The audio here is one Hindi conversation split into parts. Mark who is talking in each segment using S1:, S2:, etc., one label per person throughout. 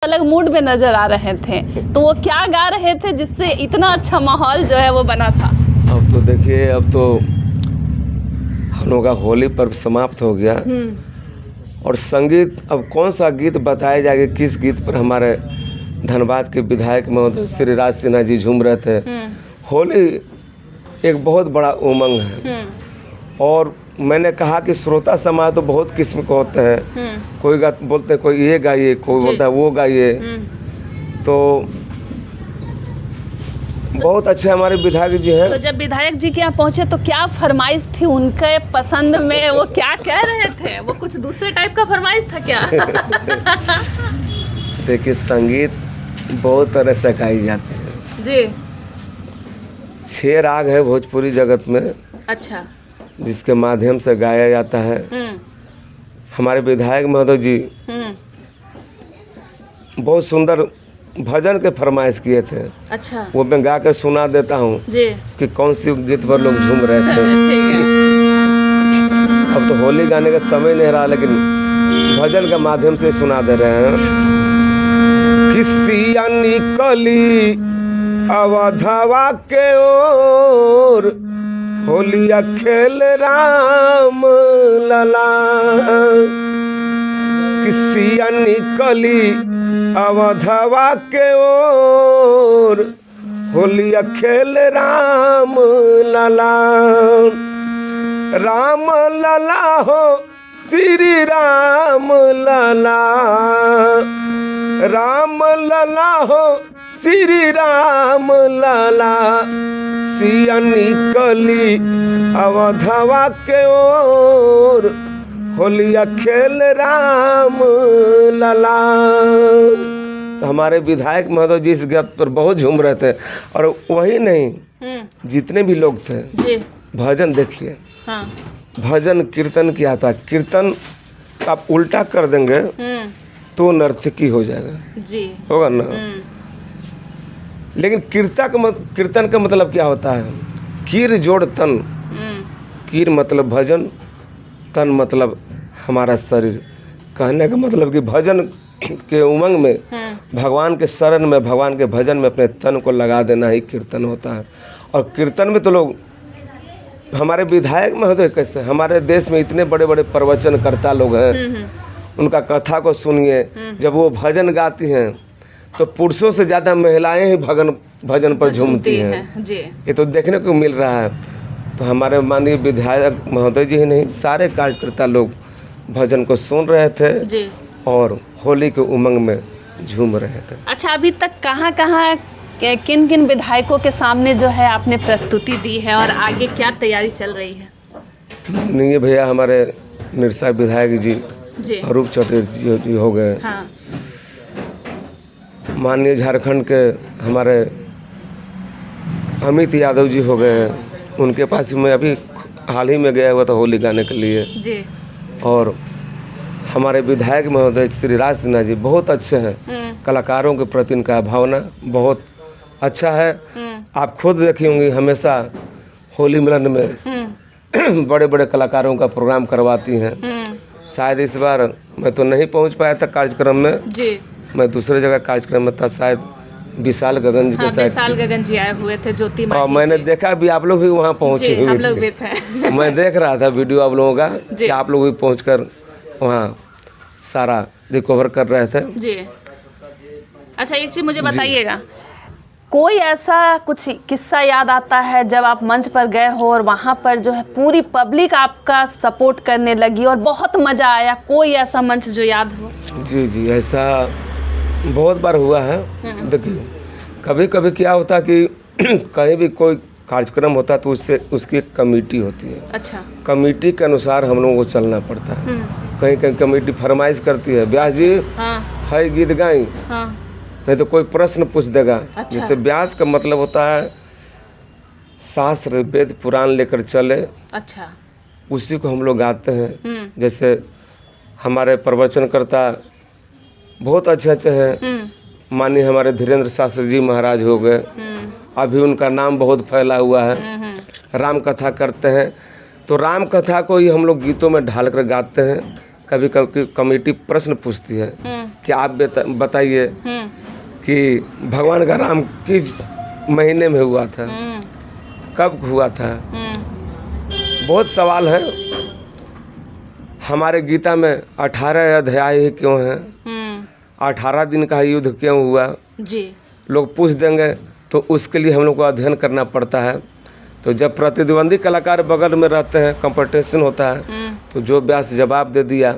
S1: अलग मूड में नजर आ रहे थे, तो वो क्या गा रहे थे जिससे इतना अच्छा माहौल जो है वो बना था?
S2: अब तो देखिए, अब तो हम लोग का होली पर्व समाप्त हो गया और संगीत, अब कौन सा गीत बताया जाएगा, किस गीत पर हमारे धनबाद के विधायक महोदय श्री राज सिन्हा जी झूम रहे थे। होली एक बहुत बड़ा उमंग है और मैंने कहा कि श्रोता समाज तो बहुत किस्म के होते हैं। कोई बोलते हैं कोई ये गाइए, कोई बोलता है वो गाइए। तो बहुत अच्छे हमारे विधायक जी हैं।
S1: तो जब विधायक जी के यहाँ पहुँचे तो क्या फरमाइश थी उनके पसंद में, वो क्या कह रहे थे? वो कुछ दूसरे टाइप का फरमाइश था क्या?
S2: देखिए, संगीत बहुत तरह से गाई जाती है
S1: जी।
S2: 6 राग है भोजपुरी जगत में।
S1: अच्छा।
S2: जिसके माध्यम से गाया जाता है। हमारे विधायक महोदय जी बहुत सुंदर भजन के फरमाइश किए थे।
S1: अच्छा।
S2: वो मैं गा के सुना देता हूँ कि कौन सी गीत पर लोग झूम रहे थे। अब तो होली गाने का समय नहीं रहा, लेकिन भजन के माध्यम से सुना दे रहे हैं। किसिया निकली अवधवा के ओर, होलिया खेल राम लला। किसिया निकली अवधवा के ओर, होलिया खेल राम लला। राम लला हो श्री राम लला, राम लला हो श्री राम लला। सिया निकली अवधवा के ओर, होलिया खेल राम लला। तो हमारे विधायक महोदय जी इस गीत पर बहुत झूम रहे थे। और वही नहीं, जितने भी लोग थे भजन देखिए। हाँ। भजन कीर्तन किया था। कीर्तन आप उल्टा कर देंगे तो नर्तकी हो जाएगा जी, होगा ना। लेकिन कीर्तन का मतलब क्या होता है? कीर जोड़ तन। कीर मतलब भजन, तन मतलब हमारा शरीर। कहने का मतलब कि भजन के उमंग में, भगवान के शरण में, भगवान के भजन में अपने तन को लगा देना ही कीर्तन होता है। और कीर्तन में तो लोग, हमारे विधायक महोदय कैसे, हमारे देश में इतने बड़े बड़े प्रवचनकर्ता लोग हैं, उनका कथा को सुनिए। जब वो भजन गाती हैं तो पुरुषों से ज़्यादा महिलाएं ही भजन पर झूमती हैं जी। ये तो देखने को मिल रहा है। तो हमारे माननीय विधायक महोदय जी ही नहीं, सारे कार्यकर्ता लोग भजन को सुन रहे थे जी और होली के उमंग में झूम रहे थे। अच्छा, अभी तक कहाँ किन किन विधायकों के सामने जो है आपने प्रस्तुति दी है और आगे क्या तैयारी चल रही है? नहीं भैया, हमारे निरसा विधायक जी अरूप चौधरी जी हो गए। हाँ। माननीय झारखंड के हमारे अमित यादव जी हो गए हैं। उनके पास मैं अभी हाल ही में गया हुआ था होली गाने के लिए जी। और हमारे विधायक महोदय श्री राज सिन्हा जी बहुत अच्छे हैं। कलाकारों के प्रति इनका भावना बहुत अच्छा है। आप खुद देखी होंगी, हमेशा होली मिलन में बड़े बड़े कलाकारों का प्रोग्राम करवाती हैं। शायद इस बार मैं तो नहीं पहुंच पाया था कार्यक्रम में जी। मैं दूसरे जगह कार्यक्रम में था, शायद विशाल गगन जी के साथ। विशाल गगन जी आए हुए थे, ज्योति माँ। मैंने देखा भी आप लोग भी वहाँ पहुँचे हुए थे। मैं देख रहा था वीडियो आप लोगों का कि आप लोग भी पहुँचकर वहाँ सारा रिकवर कर रहे थे जी। अच्छा, एक चीज़ मुझे बताइएगा, कोई ऐसा कुछ किस्सा याद आता है जब आप मंच पर गए हो और वहाँ पर जो है पूरी पब्लिक आपका सपोर्ट करने लगी और बहुत मज़ा आया? कोई ऐसा मंच जो याद हो? जी जी, ऐसा बहुत बार हुआ है। देखिए, कभी कभी क्या होता है कि कहीं भी कोई कार्यक्रम होता है तो उसकी एक कमेटी होती है। अच्छा। कमेटी के अनुसार हम लोगों को चलना पड़ता है। कहीं कहीं कमेटी फरमाइश करती है, व्यास जी है गीत गाई, नहीं तो कोई प्रश्न पूछ देगा। अच्छा। जैसे व्यास का मतलब होता है शास्त्र वेद पुराण लेकर चले। अच्छा। उसी को हम लोग गाते हैं। जैसे हमारे प्रवचनकर्ता बहुत अच्छे अच्छे हैं। माननीय हमारे धीरेन्द्र शास्त्री जी महाराज हो गए, अभी उनका नाम बहुत फैला हुआ है। राम कथा करते हैं, तो राम कथा को ही हम लोग गीतों में ढाल कर गाते हैं। कभी कभी कमेटी प्रश्न पूछती है कि आप बताइए कि भगवान का राम किस महीने में हुआ था, कब हुआ था। बहुत सवाल है। हमारे गीता में 18 अध्याय ही क्यों हैं, 18 दिन का युद्ध क्यों हुआ जी, लोग पूछ देंगे तो उसके लिए हम लोग को अध्ययन करना पड़ता है। तो जब प्रतिद्वंदी कलाकार बगल में रहते हैं, कंपटीशन होता है, तो जो व्यास जवाब दे दिया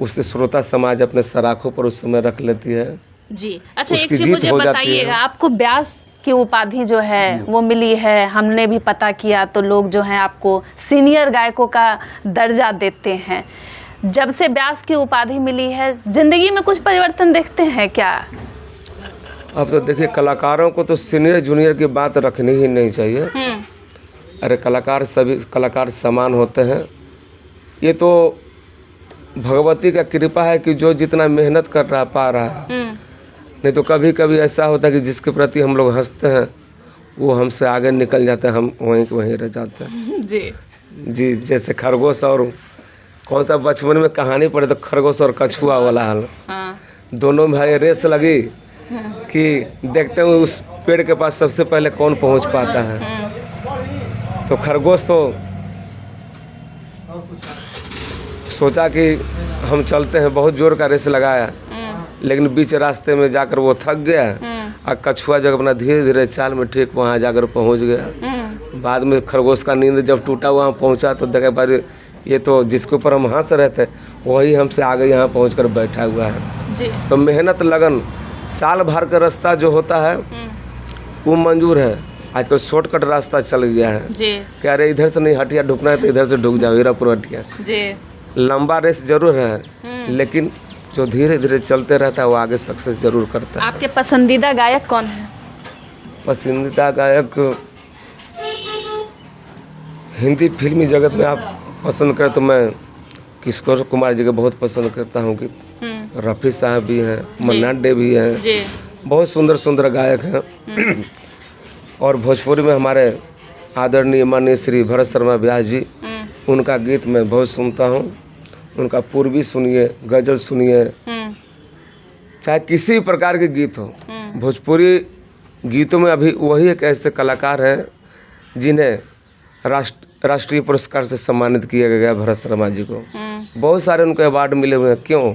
S2: उससे श्रोता समाज अपने सराखों पर उस समय रख लेती है जी। अच्छा, एक चीज मुझे बताइएगा, आपको व्यास की उपाधि जो है वो मिली है, हमने भी पता किया तो लोग जो हैं आपको सीनियर गायकों का दर्जा देते हैं। जब से व्यास की उपाधि मिली है, जिंदगी में कुछ परिवर्तन देखते हैं क्या? अब तो देखिए, कलाकारों को तो सीनियर जूनियर की बात रखनी ही नहीं चाहिए। अरे कलाकार, सभी कलाकार समान होते हैं। ये तो भगवती का कृपा है कि जो जितना मेहनत कर रहा पा रहा है। नहीं तो कभी कभी ऐसा होता है कि जिसके प्रति हम लोग हंसते हैं वो हमसे आगे निकल जाते हैं, हम वहीं रह जाते हैं जी। जैसे खरगोश और कौन सा बचपन में कहानी पढ़े तो खरगोश और कछुआ वाला हाल। दोनों भाई रेस लगी कि देखते हुए उस पेड़ के पास सबसे पहले कौन पहुंच पाता है। तो खरगोश तो सोचा कि हम चलते हैं, बहुत जोर का रेस लगाया, लेकिन बीच रास्ते में जाकर वो थक गया और कछुआ जब अपना धीरे धीरे चाल में ठीक वहाँ जाकर पहुँच गया। बाद में खरगोश का नींद जब टूटा वहाँ पहुँचा तो देखा बार ये तो जिसके ऊपर हम हंस रहे थे वही हमसे आगे यहाँ पहुँचकर बैठा हुआ है जी। तो मेहनत लगन, साल भर का रास्ता जो होता है वो मंजूर है। आजकल शॉर्टकट रास्ता चल गया है जी। कह रहे इधर से नहीं हटिया ढुकना है तो इधर से ढुक जाओ, हीरापुर हटिया जी। लंबा रेस जरूर है, लेकिन जो धीरे धीरे चलते रहता है वो आगे सक्सेस जरूर करता है।
S1: आपके पसंदीदा गायक कौन है?
S2: पसंदीदा गायक हिंदी फिल्मी जगत में आप पसंद करें तो मैं किशोर कुमार जी को बहुत पसंद करता हूँ। कि रफ़ी साहब भी हैं, मन्ना डे भी हैं, बहुत सुंदर सुंदर गायक हैं। और भोजपुरी में हमारे आदरणीय माननीय श्री भरत शर्मा व्यास जी, उनका गीत मैं बहुत सुनता हूँ। उनका पूर्वी सुनिए, गज़ल सुनिए, चाहे किसी प्रकार के गीत हो। भोजपुरी गीतों में अभी वही एक ऐसे कलाकार हैं जिन्हें राष्ट्रीय पुरस्कार से सम्मानित किया गया, भरत शर्मा जी को। बहुत सारे उनको अवार्ड मिले हुए हैं। क्यों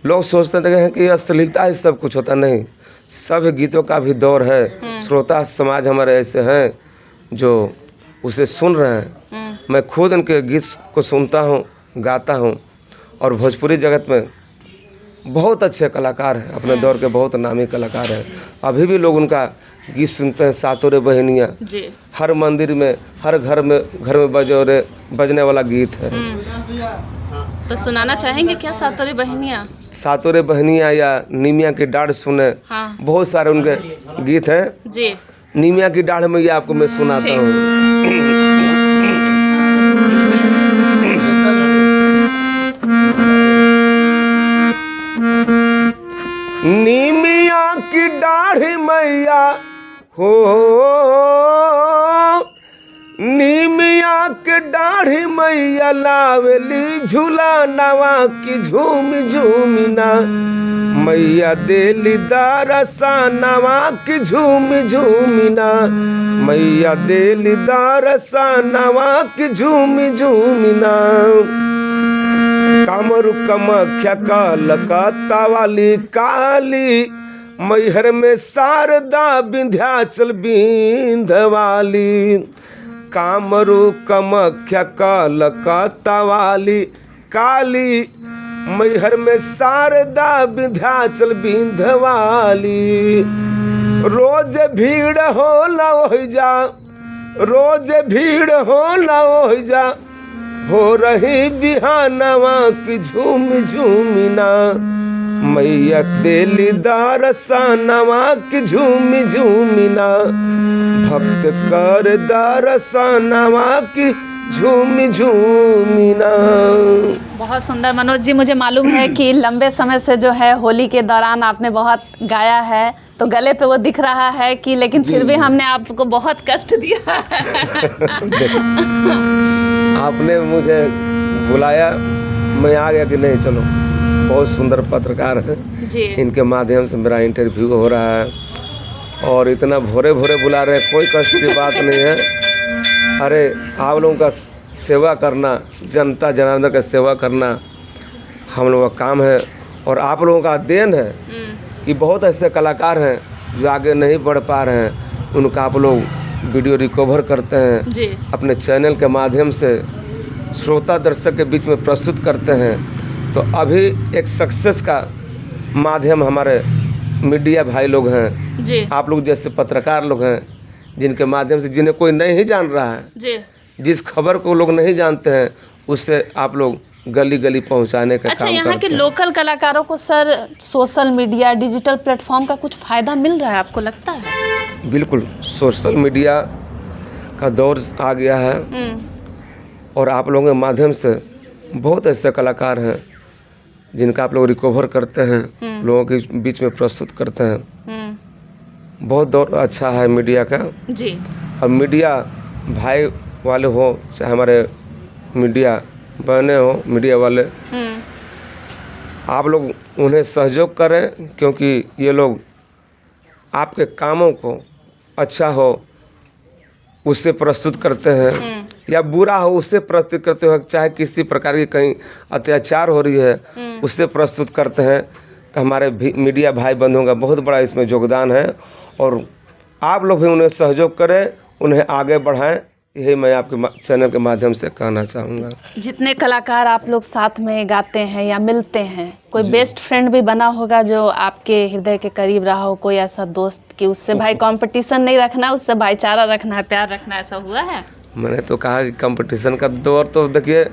S2: लोग सोचते हैं कि अश्लीलता ही सब कुछ होता, नहीं, सब गीतों का भी दौर है। श्रोता समाज हमारे ऐसे हैं जो उसे सुन रहे हैं। मैं खुद उनके गीत को सुनता हूँ, गाता हूँ। और भोजपुरी जगत में बहुत अच्छे कलाकार हैं, अपने दौर के बहुत नामी कलाकार हैं। अभी भी लोग उनका गीत सुनते हैं। सातों रे बहनियाँ हर मंदिर में, हर घर में बजने वाला गीत है।
S1: तो सुनाना चाहेंगे क्या सातों रे बहनियाँ?
S2: सातों रे बहनियाँ या नीमिया की डाढ़ सुने, बहुत सारे उनके गीत हैं जी। नीमिया की डाढ़ में ये आपको मैं सुनाता हूँ। नीमिया की डाढ़ मैया हो, नीमिया के डाढ़ मैया लावेली झूला नवा की झूम झूमिना, मैया देली दारसा नवा की झूम झूमिना, मैया देली दारसा नवा की झूम झूमिना। कामरू कमख्या कलकत्ता वाली काली, मैहर में शारदा विंध्याचल विंध्यवाली। कामरू कमख्या कलकत्ता वाली काली, मैहर में शारदा विंध्याचल विंध्यवाली। रोज भीड़ होला ओहिजा, रोज भीड़ होला ओहिजा, हो रही बिहानवा की झूम झूमिना, मैया देली दारसानवा की झूम झूमिना, भक्त कर दारसानवा की झूम झूमिना।
S1: बहुत सुंदर मनोज जी, मुझे मालूम है कि लंबे समय से जो है होली के दौरान आपने बहुत गाया है, तो गले पे वो दिख रहा है कि, लेकिन फिर भी हमने आपको बहुत कष्ट दिया है।
S2: आपने मुझे बुलाया, मैं आ गया कि नहीं चलो, बहुत सुंदर पत्रकार हैं
S1: जी।
S2: इनके माध्यम से मेरा इंटरव्यू हो रहा है और इतना भोरे भोरे बुला रहे हैं, कोई कष्ट की बात नहीं है। अरे आप लोगों का सेवा करना, जनता जनार्दन का सेवा करना हम लोगों का काम है और आप लोगों का देन है कि बहुत ऐसे कलाकार हैं जो आगे नहीं बढ़ पा रहे हैं, उनका आप लोग वीडियो रिकवर करते हैं
S1: जी।
S2: अपने चैनल के माध्यम से श्रोता दर्शक के बीच में प्रस्तुत करते हैं। तो अभी एक सक्सेस का माध्यम हमारे मीडिया भाई लोग हैं
S1: जी।
S2: आप लोग जैसे पत्रकार लोग हैं, जिनके माध्यम से जिन्हें कोई नहीं जान रहा है
S1: जी।
S2: जिस खबर को लोग नहीं जानते हैं उससे आप लोग गली गली पहुंचाने का
S1: अच्छा,
S2: काम
S1: यहाँ
S2: करते
S1: के
S2: हैं।
S1: लोकल कलाकारों को sir social media digital platform का कुछ फ़ायदा मिल रहा है, आपको लगता है?
S2: बिल्कुल, सोशल मीडिया का दौर आ गया है और आप लोगों के माध्यम से बहुत ऐसे कलाकार हैं जिनका आप लोग रिकवर करते हैं, लोगों के बीच में प्रस्तुत करते हैं। बहुत दौर अच्छा है मीडिया का
S1: जी।
S2: और मीडिया भाई वाले हो चाहे हमारे मीडिया बहने हो, मीडिया वाले आप लोग उन्हें सहयोग करें, क्योंकि ये लोग आपके कामों को अच्छा हो उससे प्रस्तुत करते हैं या बुरा हो उससे प्रस्तुत करते हो, चाहे किसी प्रकार की कहीं अत्याचार हो रही है उससे प्रस्तुत करते हैं। तो हमारे मीडिया भाई बंधुओं का बहुत बड़ा इसमें योगदान है और आप लोग भी उन्हें सहयोग करें, उन्हें आगे बढ़ाएं, यही मैं आपके चैनल के माध्यम से कहना चाहूँगा।
S1: जितने कलाकार आप लोग साथ में गाते हैं या मिलते हैं, कोई बेस्ट फ्रेंड भी बना होगा जो आपके हृदय के करीब रहा हो, कोई ऐसा दोस्त कि उससे भाई कंपटीशन नहीं रखना, उससे भाईचारा रखना है, प्यार रखना, ऐसा हुआ है?
S2: मैंने तो कहा कि कंपटीशन का दौर तो देखिए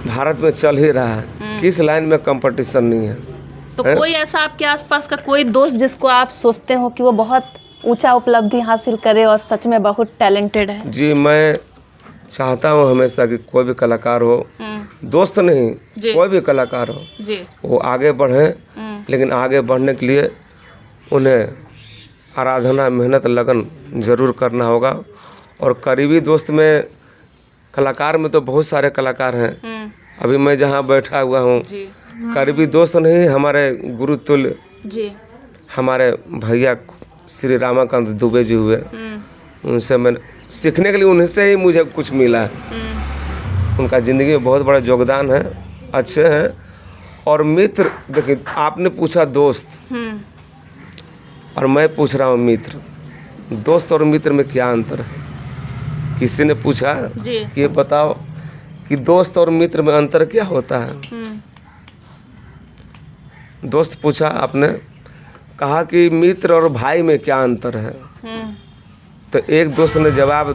S2: भारत में चल ही रहा है, किस लाइन में कंपटीशन नहीं है।
S1: तो कोई ऐसा आपके आसपास का कोई दोस्त जिसको आप सोचते हो कि वो बहुत ऊंचा उपलब्धि हासिल करे और सच में बहुत टैलेंटेड है?
S2: जी, मैं चाहता हूँ हमेशा कि कोई भी कलाकार हो, दोस्त नहीं कोई भी कलाकार हो
S1: जी।
S2: वो आगे बढ़े, लेकिन आगे बढ़ने के लिए उन्हें आराधना, मेहनत, लगन ज़रूर करना होगा। और करीबी दोस्त में कलाकार में तो बहुत सारे कलाकार हैं, अभी मैं जहाँ बैठा हुआ हूँ करीबी दोस्त नहीं, हमारे गुरु तुल्य
S1: जी,
S2: हमारे भैया श्री रामाकांत दुबे जी हुए, उनसे मैं सीखने के लिए उनसे ही मुझे कुछ मिला है। उनका ज़िंदगी में बहुत बड़ा योगदान है, अच्छे हैं। और मित्र, देखिए आपने पूछा दोस्त और मैं पूछ रहा हूँ मित्र, दोस्त और मित्र में क्या अंतर है? किसी ने पूछा कि ये बताओ कि दोस्त और मित्र में अंतर क्या होता है। दोस्त पूछा, आपने कहा कि मित्र और भाई में क्या अंतर है। तो एक दोस्त ने जवाब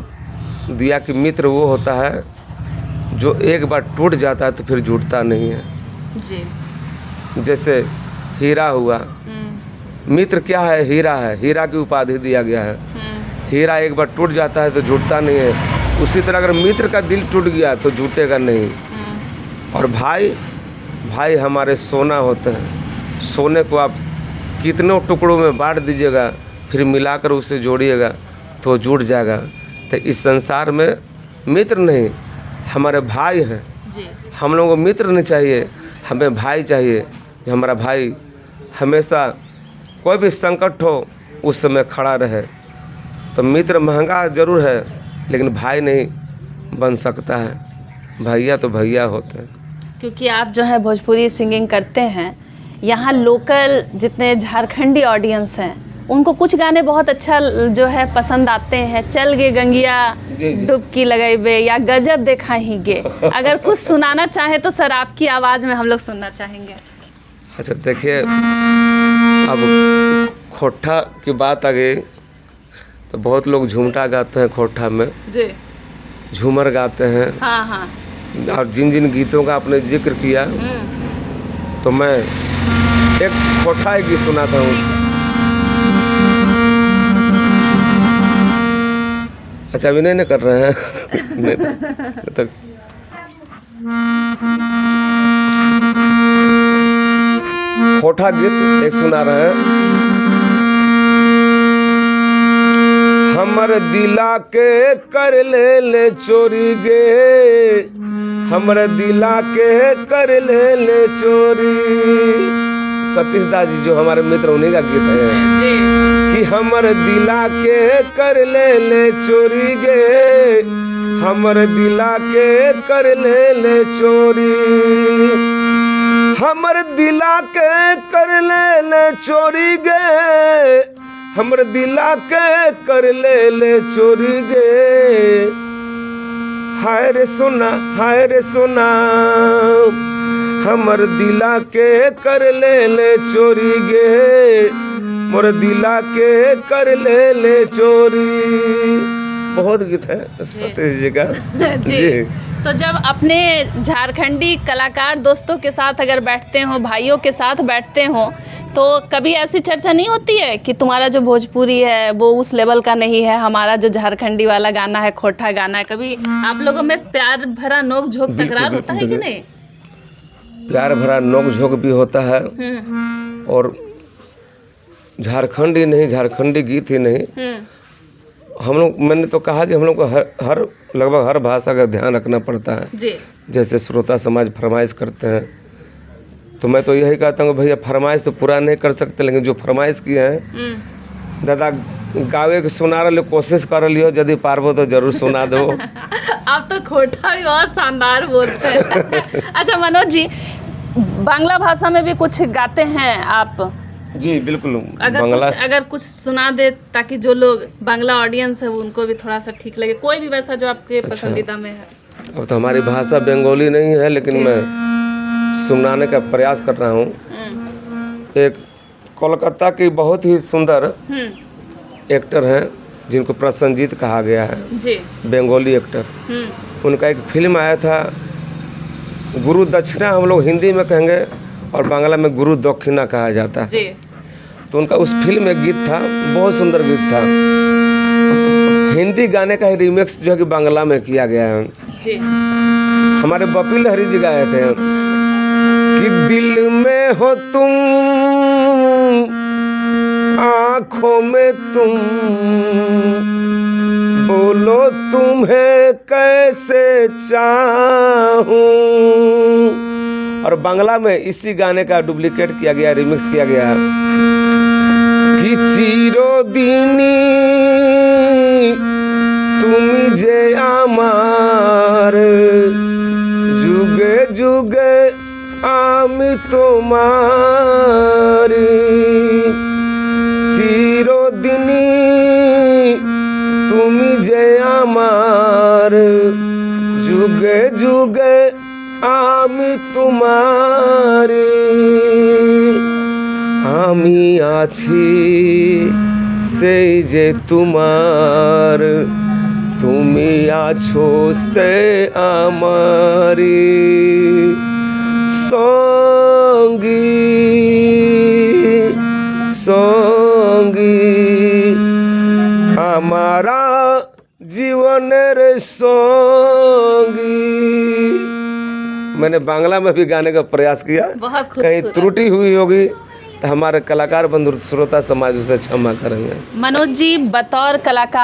S2: दिया कि मित्र वो होता है जो एक बार टूट जाता है तो फिर जुड़ता नहीं है
S1: जी।
S2: जैसे हीरा हुआ, मित्र क्या है? हीरा है, हीरा की उपाधि दिया गया है। हीरा एक बार टूट जाता है तो जुड़ता नहीं है, उसी तरह अगर मित्र का दिल टूट गया तो जुटेगा नहीं। और भाई, भाई हमारे सोना होते हैं, सोने को आप कितनों टुकड़ों में बांट दीजिएगा फिर मिलाकर उसे जोड़िएगा तो जुड़ जाएगा। तो इस संसार में मित्र नहीं, हमारे भाई हैं
S1: जी।
S2: हम लोगों को मित्र नहीं चाहिए, हमें भाई चाहिए। कि हमारा भाई हमेशा कोई भी संकट हो उस समय खड़ा रहे। तो मित्र महंगा ज़रूर है लेकिन भाई नहीं बन सकता है, भैया तो भैया होते हैं।
S1: क्योंकि आप जो है भोजपुरी सिंगिंग करते हैं, यहाँ लोकल जितने झारखंडी ऑडियंस हैं उनको कुछ गाने बहुत अच्छा जो है पसंद आते हैं, चल गे गंगिया डुबकी लगेबे या गजब देखा ही गे। अगर कुछ सुनाना चाहे तो सर आपकी आवाज़ में हम लोग सुनना चाहेंगे।
S2: अच्छा देखिए, अब खोटा की बात आ गई तो बहुत लोग झूमटा गाते हैं, खोटा में
S1: जी,
S2: झूमर गाते हैं।
S1: हाँ हाँ।
S2: और जिन जिन गीतों का आपने जिक्र किया तो मैं एक खोटा एक गीत सुनाता हूँ। अच्छा अभी नहीं कर रहे हैं तो खोटा गीत एक सुना रहे हैं। हमर दिला के कर ले चोरी गे, हमरे दिला के कर ले चोरी। सतीश दास जी जो हमारे मित्र उन्हीं का गीत है कि हमर दिला के कर ले चोरी गे, हमर दिला के कर ले चोरी, हमर दिला के कर ले चोरी गे, हमर दिला के कर ले चोरी गे। हाय रे सोना, हाय रे सोना, हमर दिला के कर ले चोरी गे, मोर दिला के कर ले चोरी। बहुत गीत है सतीश जी का। जी।
S1: तो जब अपने झारखंडी कलाकार दोस्तों के साथ अगर बैठते हो, भाइयों के साथ बैठते हो, तो कभी ऐसी चर्चा नहीं होती है कि तुम्हारा जो भोजपुरी है वो उस लेवल का नहीं है, हमारा जो झारखंडी वाला गाना है खोटा गाना है? कभी आप लोगों में प्यार भरा नोक झोंक तकरार होता है कि नहीं?
S2: प्यार भरा नोक झोंक भी होता है, और झारखंडी नहीं, झारखंडी गीत ही नहीं, हम लोग, मैंने तो कहा कि हम लोग को हर लगभग हर भाषा का ध्यान रखना पड़ता है
S1: जी।
S2: जैसे श्रोता समाज फरमाइश करते हैं, तो मैं तो यही कहता हूँ भैया फरमाइश तो पूरा नहीं कर सकते, लेकिन जो फरमाइश किए हैं दादा गावे के सुना रहे कोशिश कर लियो, यदि पारबो तो जरूर सुना दो।
S1: आप तो खोटा भी बहुत शानदार बोलते हैं। अच्छा मनोज जी, बांग्ला भाषा में भी कुछ गाते हैं आप?
S2: जी बिल्कुल।
S1: अगर कुछ सुना दे ताकि जो लोग बांग्ला ऑडियंस है वो उनको भी थोड़ा सा ठीक लगे, कोई भी वैसा जो आपके पसंदीदा में है।
S2: अब तो हमारी भाषा बंगाली नहीं है, लेकिन मैं सुनाने का प्रयास कर रहा हूँ। एक कोलकाता की बहुत ही सुंदर एक्टर हैं जिनको प्रसन्नजीत कहा गया है जी, बंगाली एक्टर। उनका एक फिल्म आया था गुरु दक्षिणा, हम लोग हिंदी में कहेंगे और बांग्ला में गुरु दक्षिणा कहा जाता है जी। तो उनका उस फिल्म में गीत था, बहुत सुंदर गीत था। हिंदी गाने का ही रीमिक्स जो है कि बांग्ला में किया गया है जी। हमारे बपी लहरी जी गाए थे कि दिल में हो तुम, आँखों में तुम, बोलो तुम्हें कैसे चाहूं। और बांग्ला में इसी गाने का डुप्लीकेट किया गया, रिमिक्स किया गया कि चिरदिनी तुम जे आमार, जुगे जुगे आमी तुम्हारी, चिरदिनी तुम जे आमार, जुगे जुगे आमी तुम्हारी, आमी आছি সেই যে তোমার, তুমি আছো সে আমারি সঙ্গী সঙ্গী, আমারা জীবনের সঙ্গী। मैंने बांग्ला में भी गाने का प्रयास किया, कहीं त्रुटि हुई होगी तो हमारे कलाकार बंधु श्रोता समाज उसे क्षमा करेंगे।
S1: मनोज जी बतौर कलाकार